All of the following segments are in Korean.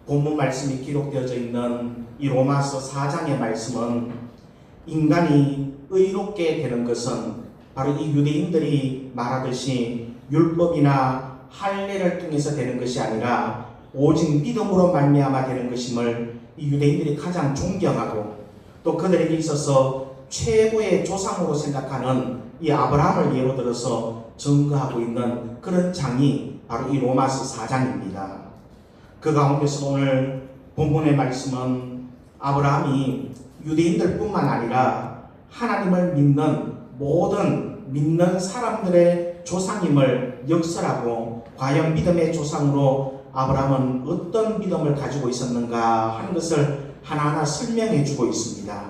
본문 말씀이 기록되어져 있는 이 로마서 4장의 말씀은 인간이 의롭게 되는 것은 바로 이 유대인들이 말하듯이 율법이나 할례를 통해서 되는 것이 아니라 오직 믿음으로 말미암아 되는 것임을 이 유대인들이 가장 존경하고 또 그들에게 있어서 최고의 조상으로 생각하는 이 아브라함을 예로 들어서 증거하고 있는 그런 장이 바로 이 로마서 4장입니다. 그 가운데서 오늘 본문의 말씀은 아브라함이 유대인들 뿐만 아니라 하나님을 믿는 모든 믿는 사람들의 조상임을 역설하고 과연 믿음의 조상으로 아브라함은 어떤 믿음을 가지고 있었는가 하는 것을 하나하나 설명해 주고 있습니다.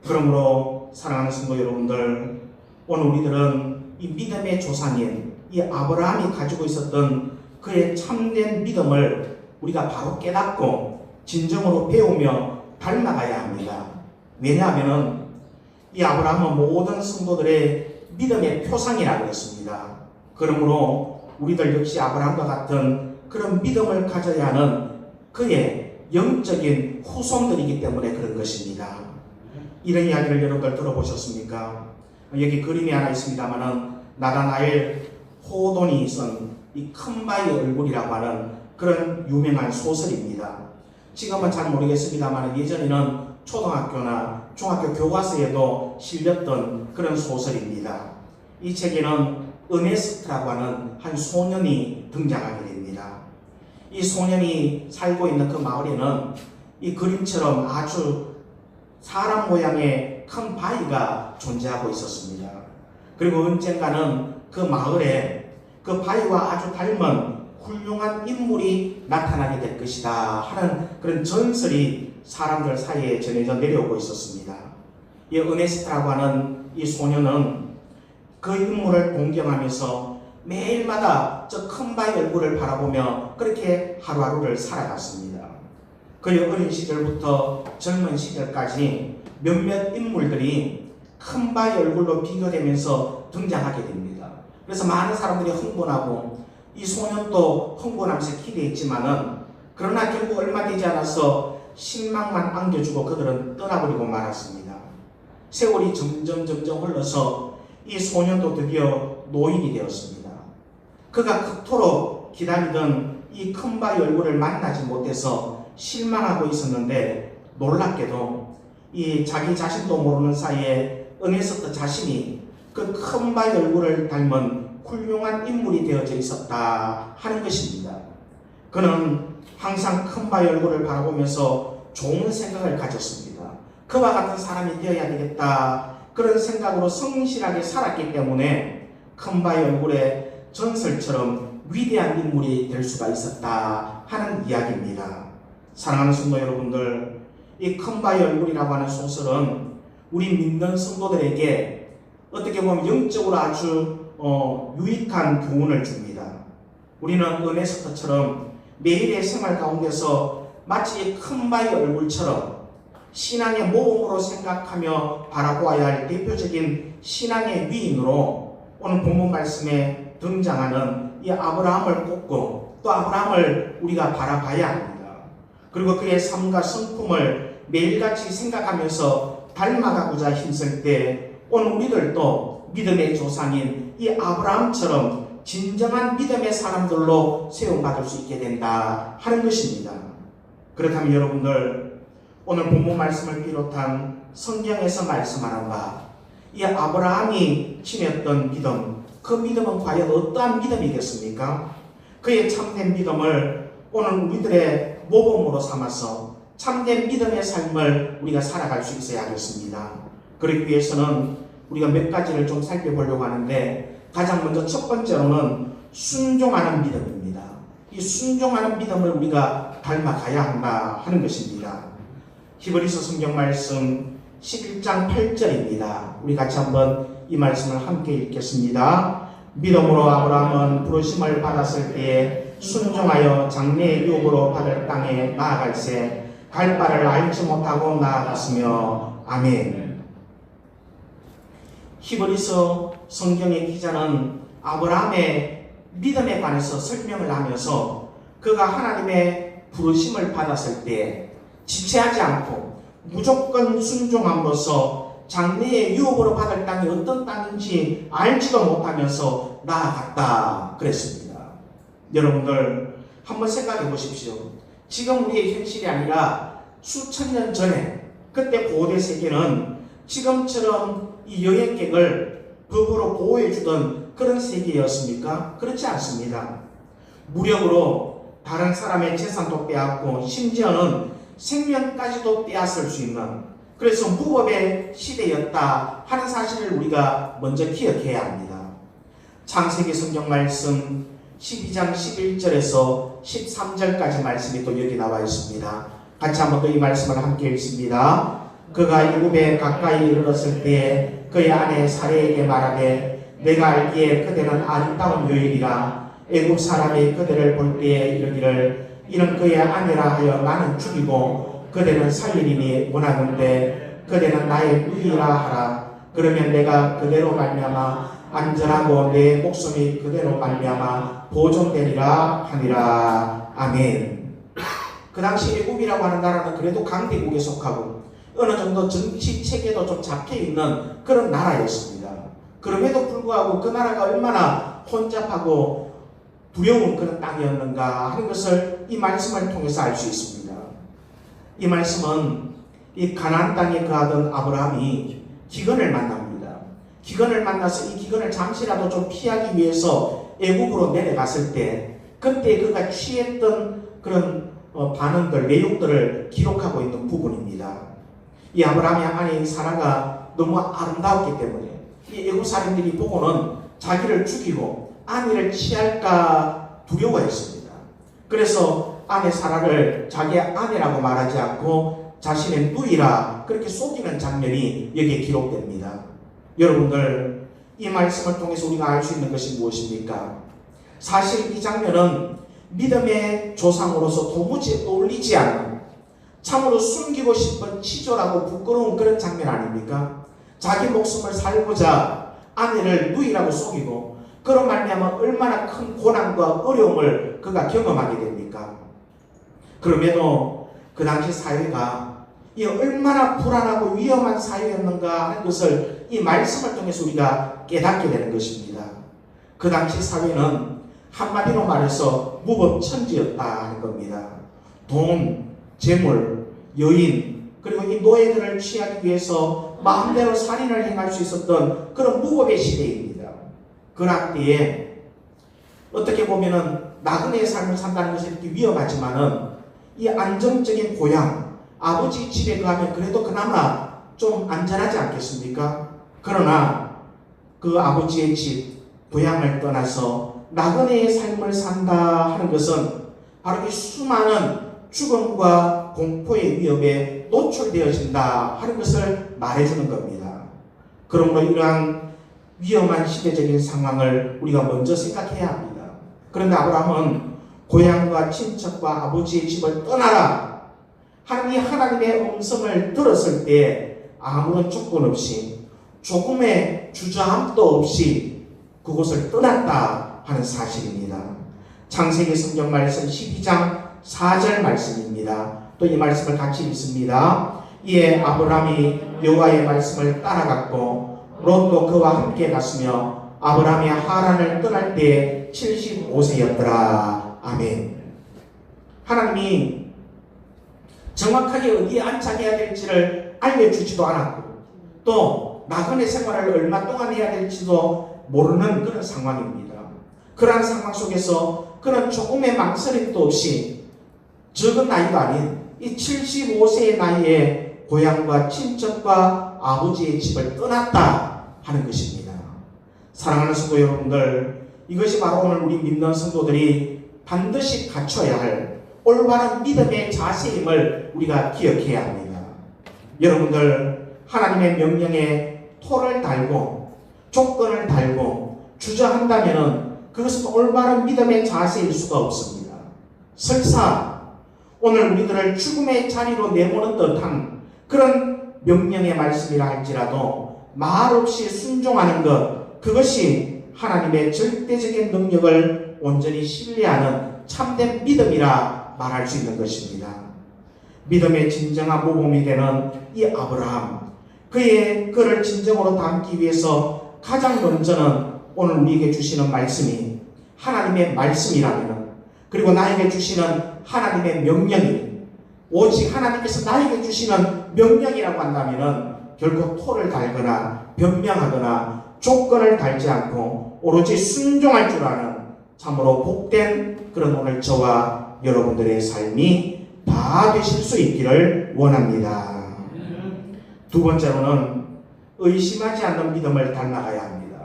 그러므로 사랑하는 성도 여러분들, 오늘 우리들은 이 믿음의 조상인 이 아브라함이 가지고 있었던 그의 참된 믿음을 우리가 바로 깨닫고 진정으로 배우며 닮아가야 합니다. 왜냐하면 이 아브라함은 모든 성도들의 믿음의 표상이라고 했습니다. 그러므로 우리들 역시 아브라함과 같은 그런 믿음을 가져야 하는 그의 영적인 후손들이기 때문에 그런 것입니다. 이런 이야기를 여러분들 들어보셨습니까? 여기 그림이 하나 있습니다만은 나다나엘 호돈이 쓴 이 큰 바위 얼굴이라고 하는 그런 유명한 소설입니다. 지금은 잘 모르겠습니다만 예전에는 초등학교나 중학교 교과서에도 실렸던 그런 소설입니다. 이 책에는 어네스트라고 하는 한 소년이 등장하게 됩니다. 이 소년이 살고 있는 그 마을에는 이 그림처럼 아주 사람 모양의 큰 바위가 존재하고 있었습니다. 그리고 언젠가는 그 마을에 그 바위와 아주 닮은 훌륭한 인물이 나타나게 될 것이다 하는 그런 전설이 사람들 사이에 전해져 내려오고 있었습니다. 이 어네스트라고 하는 이 소년은 그 인물을 동경하면서 매일마다 저 큰 바위 얼굴을 바라보며 그렇게 하루하루를 살아갔습니다. 그의 어린 시절부터 젊은 시절까지 몇몇 인물들이 큰 바위 얼굴로 비교되면서 등장하게 됩니다. 그래서 많은 사람들이 흥분하고 이 소년도 흥분하면서 기대했지만은 그러나 결국 얼마 되지 않아서 실망만 안겨주고 그들은 떠나버리고 말았습니다. 세월이 점점 흘러서 이 소년도 드디어 노인이 되었습니다. 그가 그토록 기다리던 이 큰 바위 얼굴을 만나지 못해서 실망하고 있었는데 놀랍게도 이 자기 자신도 모르는 사이에 어네스트 자신이 그 큰 바위 얼굴을 닮은 훌륭한 인물이 되어져 있었다 하는 것입니다. 그는 항상 큰 바위 얼굴을 바라보면서 좋은 생각을 가졌습니다. 그와 같은 사람이 되어야 되겠다 그런 생각으로 성실하게 살았기 때문에 큰 바위 얼굴의 전설처럼 위대한 인물이 될 수가 있었다 하는 이야기입니다. 사랑하는 성도 여러분들, 이 큰 바위 얼굴이라고 하는 소설은 우리 믿는 성도들에게 어떻게 보면 영적으로 아주 유익한 교훈을 줍니다. 우리는 어네스트처럼 매일의 생활 가운데서 마치 큰 바위 얼굴처럼 신앙의 모범으로 생각하며 바라보아야 할 대표적인 신앙의 위인으로 오늘 본문 말씀에 등장하는 이 아브라함을 꼽고 또 아브라함을 우리가 바라봐야 합니다. 그리고 그의 삶과 성품을 매일같이 생각하면서 닮아가고자 힘쓸 때 오늘 우리들도 믿음의 조상인 이 아브라함처럼 진정한 믿음의 사람들로 세움받을 수 있게 된다 하는 것입니다. 그렇다면 여러분들, 오늘 본문 말씀을 비롯한 성경에서 말씀하는 바, 이 아브라함이 지녔던 믿음, 그 믿음은 과연 어떠한 믿음이겠습니까? 그의 참된 믿음을 오늘 우리들의 모범으로 삼아서 참된 믿음의 삶을 우리가 살아갈 수 있어야 하겠습니다. 그러기 위해서는 우리가 몇 가지를 좀 살펴보려고 하는데, 가장 먼저 첫 번째로는 순종하는 믿음입니다. 이 순종하는 믿음을 우리가 닮아가야 한다 하는 것입니다. 히브리서 성경 말씀 11장 8절입니다. 우리 같이 한번 이 말씀을 함께 읽겠습니다. 믿음으로 아브라함은 부르심을 받았을 때에 순종하여 장래의 유업으로 받을 땅에 나아갈새 갈 바를 알지 못하고 나아갔으며 아멘. 히브리서 성경의 기자는 아브라함의 믿음에 관해서 설명을 하면서 그가 하나님의 부르심을 받았을 때 지체하지 않고 무조건 순종함으로써 장래의 유업으로 받을 땅이 어떤 땅인지 알지도 못하면서 나아갔다 그랬습니다. 여러분들 한번 생각해 보십시오. 지금 우리의 현실이 아니라 수천 년 전에 그때 고대 세계는 지금처럼 이 여행객을 법으로 보호해 주던 그런 세계였습니까? 그렇지 않습니다. 무력으로 다른 사람의 재산도 빼앗고 심지어는 생명까지도 빼앗을 수 있는, 그래서 무법의 시대였다 하는 사실을 우리가 먼저 기억해야 합니다. 창세기 성경 말씀 12장 11절에서 13절까지 말씀이 또 여기 나와 있습니다. 같이 한번 더 이 말씀을 함께 읽습니다. 그가 애굽에 가까이 이르렀을 때에 그의 아내 사레에게 말하되 내가 알기에 그대는 아름다운 여인이라 애굽 사람이 그대를 볼 때에 이르기를 이는 그의 아내라 하여 나는 죽이고 그대는 살리리니 원하는데 그대는 나의 누이라 하라. 그러면 내가 그대로 말미암아 안전하고 내 목숨이 그대로 말미암아 보존되리라 하니라. 아멘. 그 당시 애굽이라고 하는 나라는 그래도 강대국에 속하고 어느 정도 정치 체계도 좀 잡혀있는 그런 나라였습니다. 그럼에도 불구하고 그 나라가 얼마나 혼잡하고 두려운 그런 땅이었는가 하는 것을 이 말씀을 통해서 알 수 있습니다. 이 말씀은 이 가나안 땅에 거하던 아브라함이 기근을 만납니다. 기근을 만나서 이 기근을 잠시라도 좀 피하기 위해서 애굽으로 내려갔을 때 그때 그가 취했던 그런 반응들, 내용들을 기록하고 있는 부분입니다. 이 아브라함의 아내 사라가 너무 아름다웠기 때문에 이 애굽 사람들이 보고는 자기를 죽이고 아내를 취할까 두려워했습니다. 그래서 아내 사라를 자기의 아내라고 말하지 않고 자신의 누이라 그렇게 속이는 장면이 여기에 기록됩니다. 여러분들, 이 말씀을 통해서 우리가 알 수 있는 것이 무엇입니까? 사실 이 장면은 믿음의 조상으로서 도무지 어울리지 않는, 참으로 숨기고 싶은 치졸하고 부끄러운 그런 장면 아닙니까? 자기 목숨을 살고자 아내를 누이라고 속이고 그런 말미암아 얼마나 큰 고난과 어려움을 그가 경험하게 됩니까? 그럼에도 그 당시 사회가 이 얼마나 불안하고 위험한 사회였는가 하는 것을 이 말씀을 통해서 우리가 깨닫게 되는 것입니다. 그 당시 사회는 한마디로 말해서 무법천지였다 하는 겁니다. 돈, 재물, 여인, 그리고 이 노예들을 취하기 위해서 마음대로 살인을 행할 수 있었던 그런 무법의 시대입니다. 그럴 때에 어떻게 보면은 나그네의 삶을 산다는 것이 이렇게 위험하지만은 이 안정적인 고향, 아버지 집에 가면 그래도 그나마 좀 안전하지 않겠습니까? 그러나 그 아버지의 집, 고향을 떠나서 나그네의 삶을 산다 하는 것은 바로 이 수많은 죽음과 공포의 위협에 노출되어진다 하는 것을 말해주는 겁니다. 그러므로 이러한 위험한 시대적인 상황을 우리가 먼저 생각해야 합니다. 그런데 아브라함은 고향과 친척과 아버지의 집을 떠나라 하는 이 하나님의 음성을 들었을 때 아무런 조건 없이 조금의 주저함도 없이 그곳을 떠났다 하는 사실입니다. 창세기 성경 말씀 12장 4절 말씀입니다. 또 이 말씀을 같이 읽습니다. 이에 아브라함이 여호와의 말씀을 따라갔고 롯도 그와 함께 갔으며 아브라함이 하란을 떠날 때에 75세였더라. 아멘. 하나님이 정확하게 어디에 안착해야 될지를 알려주지도 않았고 또 나그네 생활을 얼마 동안 해야 될지도 모르는 그런 상황입니다. 그러한 상황 속에서 그런 조금의 망설임도 없이 적은 나이도 아닌 이 75세의 나이에 고향과 친척과 아버지의 집을 떠났다 하는 것입니다. 사랑하는 성도 여러분들, 이것이 바로 오늘 우리 믿는 성도들이 반드시 갖춰야 할 올바른 믿음의 자세임을 우리가 기억해야 합니다. 여러분들, 하나님의 명령에 토를 달고 조건을 달고 주저한다면 그것은 올바른 믿음의 자세일 수가 없습니다. 설사 오늘 우리들을 죽음의 자리로 내모는 듯한 그런 명령의 말씀이라 할지라도 말없이 순종하는 것, 그것이 하나님의 절대적인 능력을 온전히 신뢰하는 참된 믿음이라 말할 수 있는 것입니다. 믿음의 진정한 모범이 되는 이 아브라함, 그를 진정으로 담기 위해서 가장 먼저는 오늘 우리에게 주시는 말씀이 하나님의 말씀이라면, 그리고 나에게 주시는 하나님의 명령이 오직 하나님께서 나에게 주시는 명령이라고 한다면 결코 토를 달거나 변명하거나 조건을 달지 않고 오로지 순종할 줄 아는 참으로 복된 그런 오늘 저와 여러분들의 삶이 다 되실 수 있기를 원합니다. 두 번째로는 의심하지 않는 믿음을 닮아가야 합니다.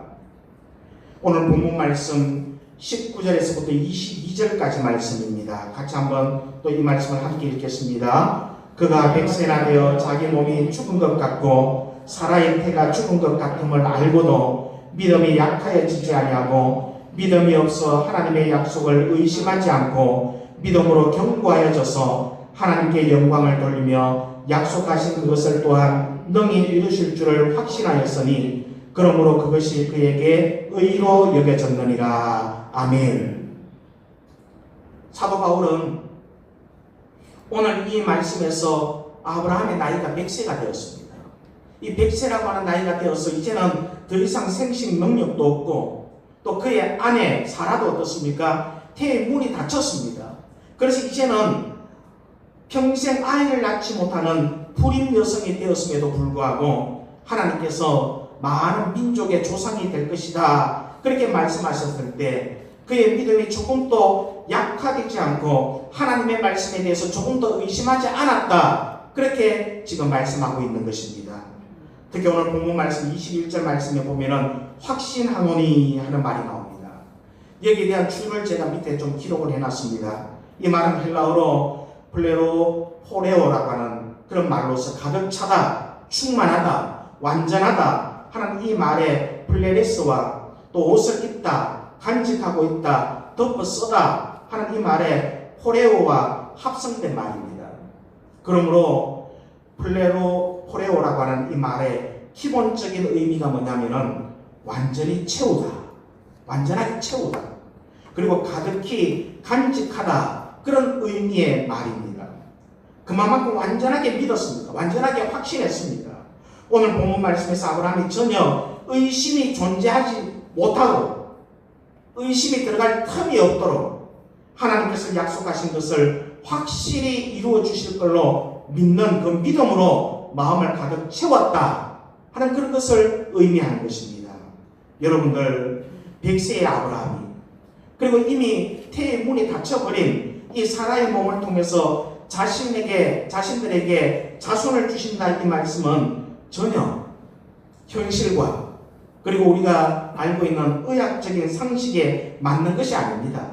오늘 본문 말씀 19절에서부터 22절까지 말씀입니다. 같이 한번 또 이 말씀을 함께 읽겠습니다. 그가 백세나 되어 자기 몸이 죽은 것 같고 사라의 태가 죽은 것 같음을 알고도 믿음이 약하여지지 아니하고 믿음이 없어 하나님의 약속을 의심하지 않고 믿음으로 견고하여져서 하나님께 영광을 돌리며 약속하신 그것을 또한 능히 이루실 줄을 확신하였으니 그러므로 그것이 그에게 의로 여겨졌느니라. 아멘. 사도 바울은 오늘 이 말씀에서 아브라함의 나이가 100세가 되었습니다. 이 100세라고 하는 나이가 되어서 이제는 더 이상 생식 능력도 없고 또 그의 아내 사라도 어떻습니까? 태의 문이 닫혔습니다. 그래서 이제는 평생 아이를 낳지 못하는 불임 여성이 되었음에도 불구하고 하나님께서 많은 민족의 조상이 될 것이다, 그렇게 말씀하셨을 때 그의 믿음이 조금도 약화되지 않고 하나님의 말씀에 대해서 조금도 의심하지 않았다, 그렇게 지금 말씀하고 있는 것입니다. 특히 오늘 본문 말씀 21절 말씀에 보면은 확신하노니 하는 말이 나옵니다. 여기에 대한 줄을 제가 밑에 좀 기록을 해놨습니다. 이 말은 헬라어로 플레로 포레오라고 하는 그런 말로서 가득 차다, 충만하다, 완전하다 하는 이 말의 플레레스와 또 옷을 입다, 간직하고 있다, 덮어 쓰다 하는 이 말의 포레오와 합성된 말입니다. 그러므로 플레로 포레오라고 하는 이 말의 기본적인 의미가 뭐냐면은 완전히 채우다, 완전하게 채우다, 그리고 가득히 간직하다, 그런 의미의 말입니다. 그만큼 완전하게 믿었습니다. 완전하게 확신했습니다. 오늘 본문 말씀에서 아브라함이 전혀 의심이 존재하지 못하고 의심이 들어갈 틈이 없도록 하나님께서 약속하신 것을 확실히 이루어 주실 걸로 믿는 그 믿음으로 마음을 가득 채웠다 하는 그런 것을 의미하는 것입니다. 여러분들, 100세의 아브라함이, 그리고 이미 태의 문이 닫혀버린 이 사라의 몸을 통해서 자신들에게 자손을 주신다는 이 말씀은 전혀 현실과 그리고 우리가 알고 있는 의학적인 상식에 맞는 것이 아닙니다.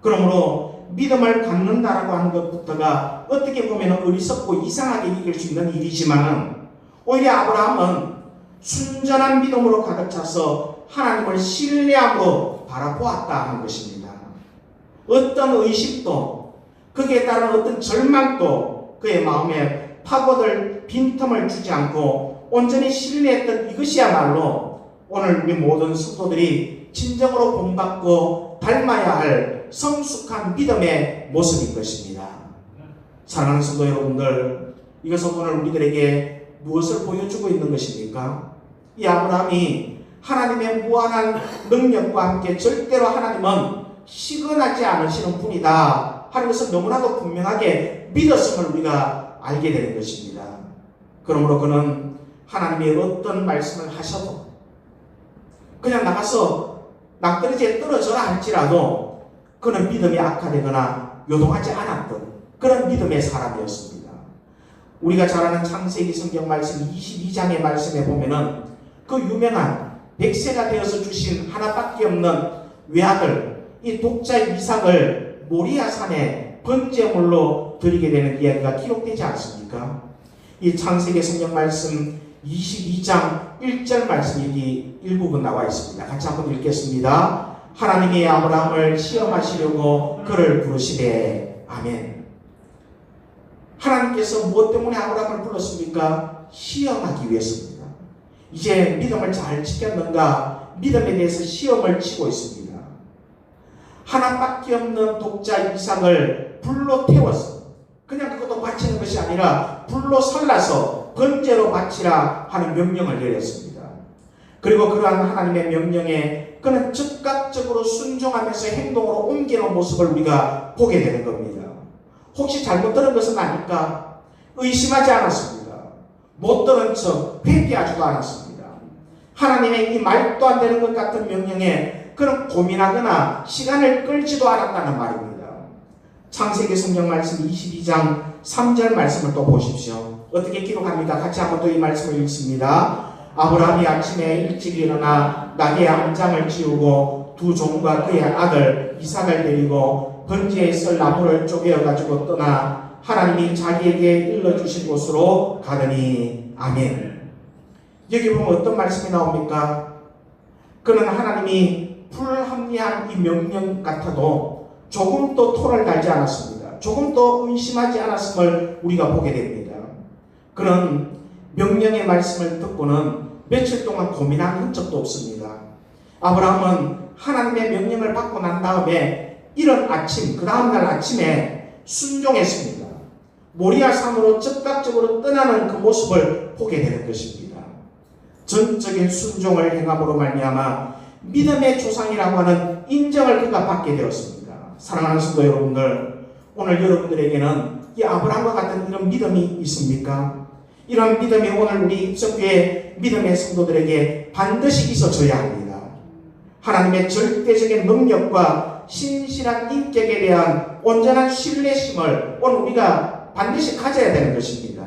그러므로 믿음을 갖는다라고 하는 것부터가 어떻게 보면 어리석고 이상하게 여길 수 있는 일이지만 오히려 아브라함은 순전한 믿음으로 가득 차서 하나님을 신뢰함으로 바라보았다 하는 것입니다. 어떤 의식도 거기에 따른 어떤 절망도 그의 마음에 파고들 빈틈을 주지 않고 온전히 신뢰했던 이것이야말로 오늘 우리 모든 성도들이 진정으로 본받고 닮아야 할 성숙한 믿음의 모습인 것입니다. 사랑하는 성도 여러분들, 이것은 오늘 우리들에게 무엇을 보여주고 있는 것입니까? 이 아브라함이 하나님의 무한한 능력과 함께 절대로 하나님은 시건하지 않으시는 분이다 하는 것을 너무나도 분명하게 믿었음을 우리가 알게 되는 것입니다. 그러므로 그는 하나님이 어떤 말씀을 하셔도 그냥 나가서 낭떠러지에 떨어져라 할지라도 그는 믿음이 악화되거나 요동하지 않았던 그런 믿음의 사람이었습니다. 우리가 잘 아는 창세기 성경 말씀 22장의 말씀에 보면은 그 유명한 100세가 되어서 주신 하나밖에 없는 외아들, 이 독자 이삭을 모리아 산에 번제물로 드리게 되는 이야기가 기록되지 않습니까? 이 창세기 성경 말씀 22장 1절 말씀 여기 일부분 나와 있습니다. 같이 한번 읽겠습니다. 하나님이 아브라함을 시험하시려고 그를 부르시되. 아멘. 하나님께서 무엇 때문에 아브라함을 불렀습니까? 시험하기 위해서입니다. 이제 믿음을 잘 지켰는가, 믿음에 대해서 시험을 치고 있습니다. 하나밖에 없는 독자 이삭을 불로 태워서 그냥 그것도 바치는 것이 아니라 불로 살라서 번제로 바치라 하는 명령을 내렸습니다. 그리고 그러한 하나님의 명령에 그는 즉각적으로 순종하면서 행동으로 옮기는 모습을 우리가 보게 되는 겁니다. 혹시 잘못 들은 것은 아닐까? 의심하지 않았습니다. 못 들은 척 회개하지도 않았습니다. 하나님의 이 말도 안 되는 것 같은 명령에 그는 고민하거나 시간을 끌지도 않았다는 말입니다. 창세기 성경 말씀 22장 3절 말씀을 또 보십시오. 어떻게 기록합니까? 같이 한번 또 이 말씀을 읽습니다. 아브라함이 아침에 일찍 일어나 나귀의 안장을 지우고 두 종과 그의 아들 이삭을 데리고 번제에 쓸 나무를 쪼개어 가지고 떠나 하나님이 자기에게 일러주신 곳으로 가더니 아멘. 여기 보면 어떤 말씀이 나옵니까? 그는 하나님이 불합리한 이 명령 같아도 조금도 토를 달지 않았습니다. 조금도 의심하지 않았음을 우리가 보게 됩니다. 그는 명령의 말씀을 듣고는 며칠 동안 고민한 흔적도 없습니다. 아브라함은 하나님의 명령을 받고 난 다음에 이른 아침, 그 다음날 아침에 순종했습니다. 모리아 산으로 즉각적으로 떠나는 그 모습을 보게 되는 것입니다. 전적인 순종을 행함으로 말미암아 믿음의 조상이라고 하는 인정을 그가 받게 되었습니다. 사랑하는 성도 여러분들, 오늘 여러분들에게는 이 아브라함과 같은 이런 믿음이 있습니까? 이런 믿음이 오늘 우리 입성교회 믿음의 성도들에게 반드시 있어져야 합니다. 하나님의 절대적인 능력과 신실한 인격에 대한 온전한 신뢰심을 오늘 우리가 반드시 가져야 되는 것입니다.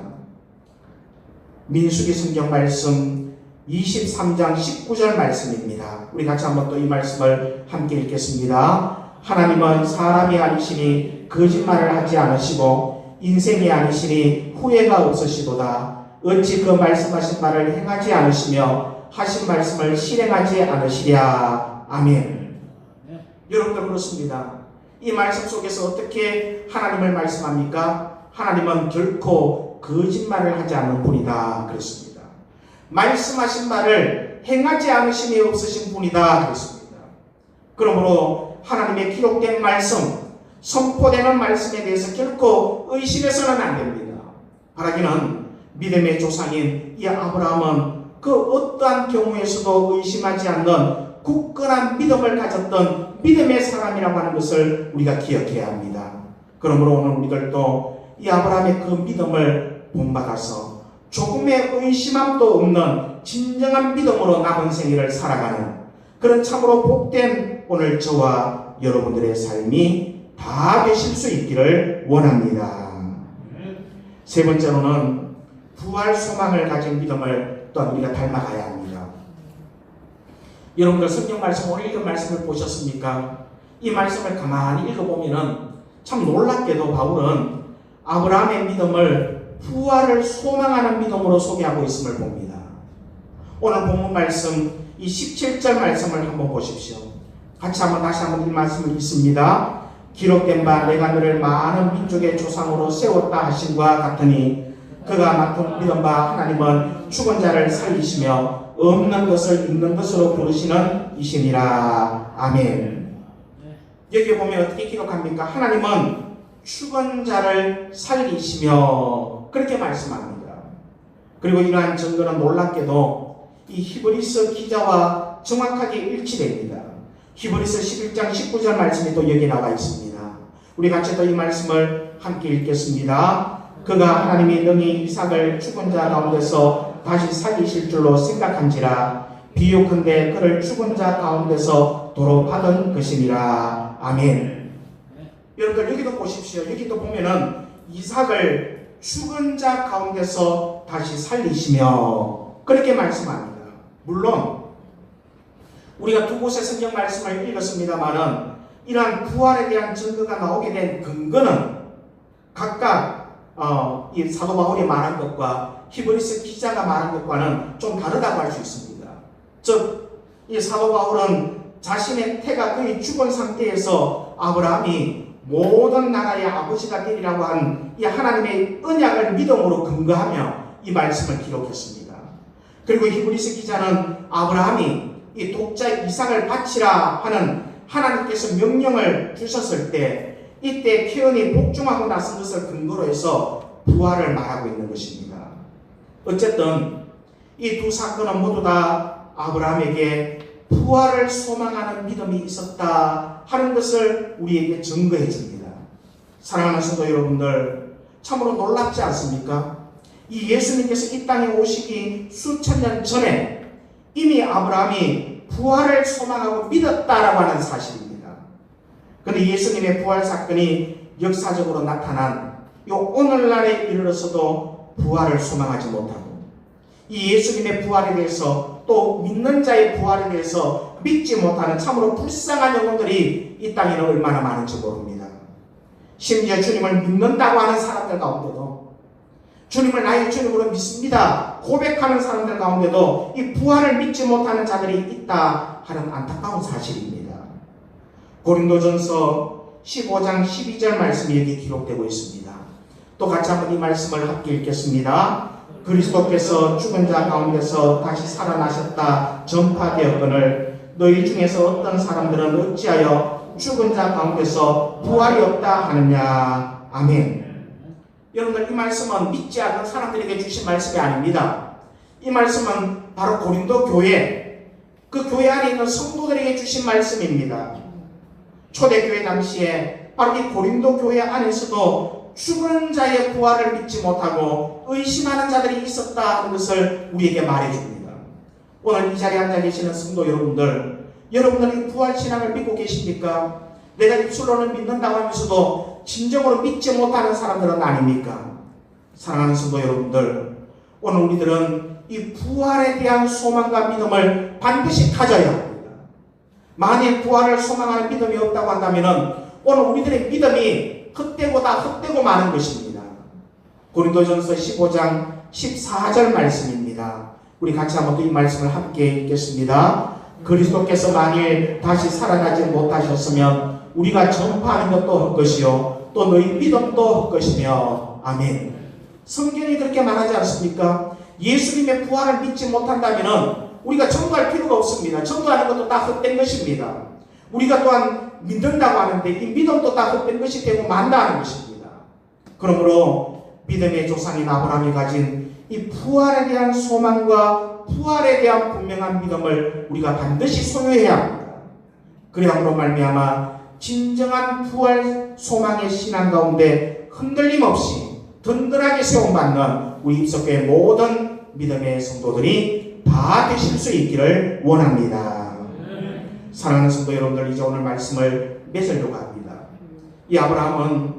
민수기 성경 말씀 23장 19절 말씀입니다. 우리 같이 한번 또 이 말씀을 함께 읽겠습니다. 하나님은 사람이 아니시니 거짓말을 하지 않으시고 인생이 아니시니 후회가 없으시도다. 어찌 그 말씀하신 말을 행하지 않으시며 하신 말씀을 실행하지 않으시랴. 아멘. 여러분들 그렇습니다. 이 말씀 속에서 어떻게 하나님을 말씀합니까? 하나님은 결코 거짓말을 하지 않는 분이다 그랬습니다. 말씀하신 말을 행하지 않으심이 없으신 분이다 그랬습니다. 그러므로 하나님의 기록된 말씀, 선포되는 말씀에 대해서 결코 의심해서는 안 됩니다. 바라기는 믿음의 조상인 이 아브라함은 그 어떠한 경우에서도 의심하지 않는 굳건한 믿음을 가졌던 믿음의 사람이라고 하는 것을 우리가 기억해야 합니다. 그러므로 오늘 우리들도 이 아브라함의 그 믿음을 본받아서 조금의 의심함도 없는 진정한 믿음으로 남은 생애를 살아가는 그런 참으로 복된 오늘 저와 여러분들의 삶이 다 되실 수 있기를 원합니다. 세 번째로는 부활 소망을 가진 믿음을 또한 우리가 닮아가야 합니다. 여러분들 성경 말씀 오늘 읽은 말씀을 보셨습니까? 이 말씀을 가만히 읽어보면은 참 놀랍게도 바울은 아브라함의 믿음을 부활을 소망하는 믿음으로 소개하고 있음을 봅니다. 오늘 본문 말씀 이 17절 말씀을 한번 보십시오. 같이 다시 한번 이 말씀을 읽습니다. 기록된 바 내가 너를 많은 민족의 조상으로 세웠다 하신과 같으니 그가 맡은 믿은 바 하나님은 죽은 자를 살리시며 없는 것을 있는 것으로 부르시는 이시니라. 아멘. 여기 보면 어떻게 기록합니까? 하나님은 죽은 자를 살리시며 그렇게 말씀합니다. 그리고 이러한 증거는 놀랍게도 이 히브리서 기자와 정확하게 일치됩니다. 히브리서 11장 19절 말씀이 또 여기 나와 있습니다. 우리 같이 또 이 말씀을 함께 읽겠습니다. 그가 하나님이 능히 이삭을 죽은 자 가운데서 다시 살리실 줄로 생각한지라 비유컨대 그를 죽은 자 가운데서 도로 받은 것이니라. 아멘. 여러분들 여기도 보십시오. 여기도 보면은 이삭을 죽은 자 가운데서 다시 살리시며 그렇게 말씀합니다. 물론 우리가 두 곳의 성경 말씀을 읽었습니다만은 이러한 부활에 대한 증거가 나오게 된 근거는 각각 이 사도 바울이 말한 것과 히브리서 기자가 말한 것과는 좀 다르다고 할 수 있습니다. 즉 이 사도 바울은 자신의 태가 거의 죽은 상태에서 아브라함이 모든 나라의 아버지가 되리라고 한 이 하나님의 언약을 믿음으로 근거하며 이 말씀을 기록했습니다. 그리고 히브리서 기자는 아브라함이 이 독자 이삭을 바치라 하는 하나님께서 명령을 주셨을 때 이때 케언이 복종하고 나선 것을 근거로 해서 부활을 말하고 있는 것입니다. 어쨌든 이 두 사건은 모두 다 아브라함에게 부활을 소망하는 믿음이 있었다 하는 것을 우리에게 증거해 줍니다. 사랑하는 성도 여러분들, 참으로 놀랍지 않습니까? 이 예수님께서 이 땅에 오시기 수천 년 전에 이미 아브라함이 부활을 소망하고 믿었다라고 하는 사실입니다. 그런데 예수님의 부활 사건이 역사적으로 나타난 이 오늘날에 이르러서도 부활을 소망하지 못하고 이 예수님의 부활에 대해서 또 믿는 자의 부활에 대해서 믿지 못하는 참으로 불쌍한 영혼들이 이 땅에는 얼마나 많은지 모릅니다. 심지어 주님을 믿는다고 하는 사람들 가운데도, 주님을 나의 주님으로 믿습니다 고백하는 사람들 가운데도 이 부활을 믿지 못하는 자들이 있다 하는 안타까운 사실입니다. 고린도전서 15장 12절 말씀이 여기 기록되고 있습니다. 또 같이 한번 이 말씀을 함께 읽겠습니다. 그리스도께서 죽은 자 가운데서 다시 살아나셨다 전파되었거늘 너희 중에서 어떤 사람들은 어찌하여 죽은 자 가운데서 부활이 없다 하느냐. 아멘. 여러분들, 이 말씀은 믿지 않는 사람들에게 주신 말씀이 아닙니다. 이 말씀은 바로 고린도 교회, 그 교회 안에 있는 성도들에게 주신 말씀입니다. 초대교회 당시에 바로 이 고린도 교회 안에서도 죽은 자의 부활을 믿지 못하고 의심하는 자들이 있었다 하는 것을 우리에게 말해줍니다. 오늘 이 자리에 앉아 계시는 성도 여러분들, 여러분들이 부활신앙을 믿고 계십니까? 내가 입술로는 믿는다고 하면서도 진정으로 믿지 못하는 사람들은 아닙니까? 사랑하는 성도 여러분들, 오늘 우리들은 이 부활에 대한 소망과 믿음을 반드시 가져야 합니다. 만일 부활을 소망하는 믿음이 없다고 한다면 오늘 우리들의 믿음이 헛되고 다 헛되고 마는 것입니다. 고린도전서 15장 14절 말씀입니다. 우리 같이 한번 또 이 말씀을 함께 읽겠습니다. 그리스도께서 만일 다시 살아나지 못하셨으면 우리가 전파하는 것도 헛것이요 또 너희 믿음도 헛것이며. 아멘. 성경이 그렇게 말하지 않습니까? 예수님의 부활을 믿지 못한다면 우리가 전도할 필요가 없습니다. 전도하는 것도 다 헛된 것입니다. 우리가 또한 믿는다고 하는데 이 믿음도 다 헛된 것이 되고 만다는 것입니다. 그러므로 믿음의 조상인 아브라함이 가진 이 부활에 대한 소망과 부활에 대한 분명한 믿음을 우리가 반드시 소유해야 합니다. 그래야므로 말미암아 진정한 부활 소망의 신앙 가운데 흔들림 없이 든든하게 세움받는 우리 입석교회 모든 믿음의 성도들이 다 되실 수 있기를 원합니다. 사랑하는 성도 여러분들, 이제 오늘 말씀을 맺으려고 합니다. 이 아브라함은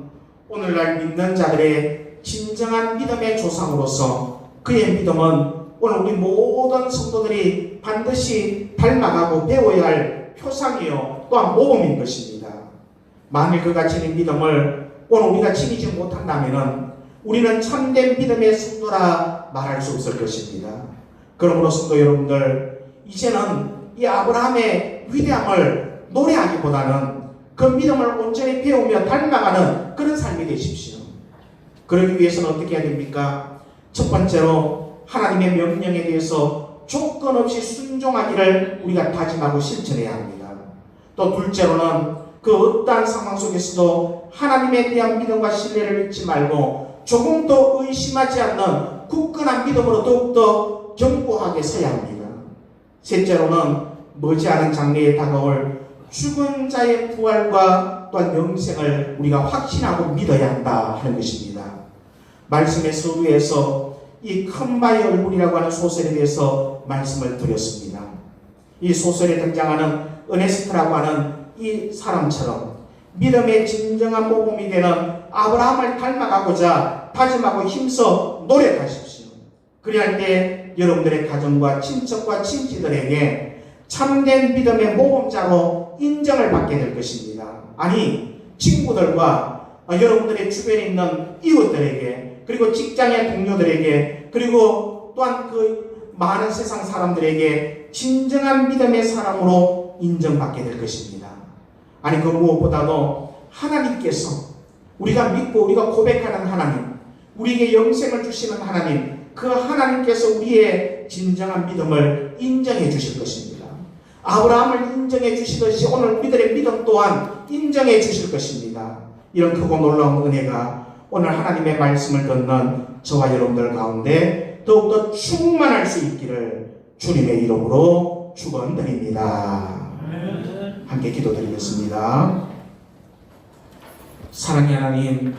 오늘날 믿는 자들의 진정한 믿음의 조상으로서 그의 믿음은 오늘 우리 모든 성도들이 반드시 닮아가고 배워야 할 표상이요 또한 모범인 것입니다. 만일 그가 지닌 믿음을 오늘 우리가 지니지 못한다면 우리는 참된 믿음의 성도라 말할 수 없을 것입니다. 그러므로 성도 여러분들, 이제는 이 아브라함의 위대함을 노래하기보다는 그 믿음을 온전히 배우며 닮아가는 그런 삶이 되십시오. 그러기 위해서는 어떻게 해야 됩니까? 첫 번째로 하나님의 명령에 대해서 조건 없이 순종하기를 우리가 다짐하고 실천해야 합니다. 또 둘째로는 그 어떠한 상황 속에서도 하나님에 대한 믿음과 신뢰를 잃지 말고 조금 더 의심하지 않는 굳건한 믿음으로 더욱더 견고하게 서야 합니다. 셋째로는 머지않은 장래에 다가올 죽은 자의 부활과 또한 영생을 우리가 확신하고 믿어야 한다 하는 것입니다. 말씀의 서두에서 이 큰 바의 얼굴이라고 하는 소설에 대해서 말씀을 드렸습니다. 이 소설에 등장하는 어네스트라고 하는 이 사람처럼 믿음의 진정한 모범이 되는 아브라함을 닮아가고자 다짐하고 힘써 노력하십시오. 그리할 때 여러분들의 가정과 친척과 친지들에게 참된 믿음의 모범자로 인정을 받게 될 것입니다. 아니, 친구들과 여러분들의 주변에 있는 이웃들에게, 그리고 직장의 동료들에게, 그리고 또한 그 많은 세상 사람들에게 진정한 믿음의 사람으로 인정받게 될 것입니다. 아니, 그 무엇보다도 하나님께서 우리가 믿고 우리가 고백하는 하나님, 우리에게 영생을 주시는 하나님, 그 하나님께서 우리의 진정한 믿음을 인정해 주실 것입니다. 아브라함을 인정해 주시듯이 오늘 우리들의 믿음 또한 인정해 주실 것입니다. 이런 크고 놀라운 은혜가 오늘 하나님의 말씀을 듣는 저와 여러분들 가운데 더욱더 충만할 수 있기를 주님의 이름으로 축원드립니다. 함께 기도드리겠습니다. 사랑의 하나님,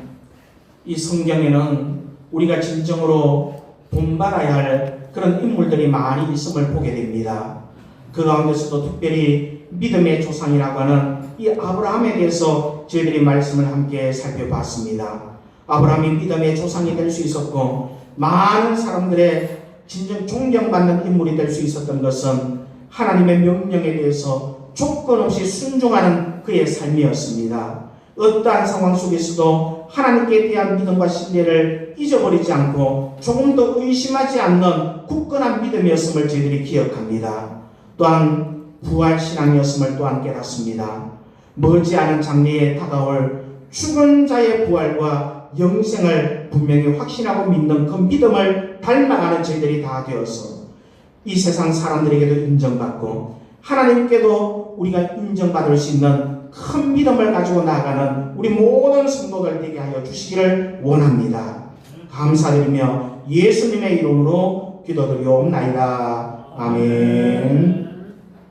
이 성경에는 우리가 진정으로 본받아야 할 그런 인물들이 많이 있음을 보게 됩니다. 그 가운데서도 특별히 믿음의 조상이라고 하는 이 아브라함에 대해서 저희들이 말씀을 함께 살펴봤습니다. 아브라함이 믿음의 조상이 될 수 있었고 많은 사람들의 진정 존경받는 인물이 될 수 있었던 것은 하나님의 명령에 대해서 조건 없이 순종하는 그의 삶이었습니다. 어떠한 상황 속에서도 하나님께 대한 믿음과 신뢰를 잊어버리지 않고 조금 더 의심하지 않는 굳건한 믿음이었음을 저희들이 기억합니다. 또한 부활신앙이었음을 또한 깨닫습니다. 머지않은 장래에 다가올 죽은 자의 부활과 영생을 분명히 확신하고 믿는 그 믿음을 닮아가는 저희들이 다 되어서 이 세상 사람들에게도 인정받고 하나님께도 우리가 인정받을 수 있는 큰 믿음을 가지고 나아가는 우리 모든 성도들 되게 하여 주시기를 원합니다. 감사드리며 예수님의 이름으로 기도드리옵나이다. 아멘.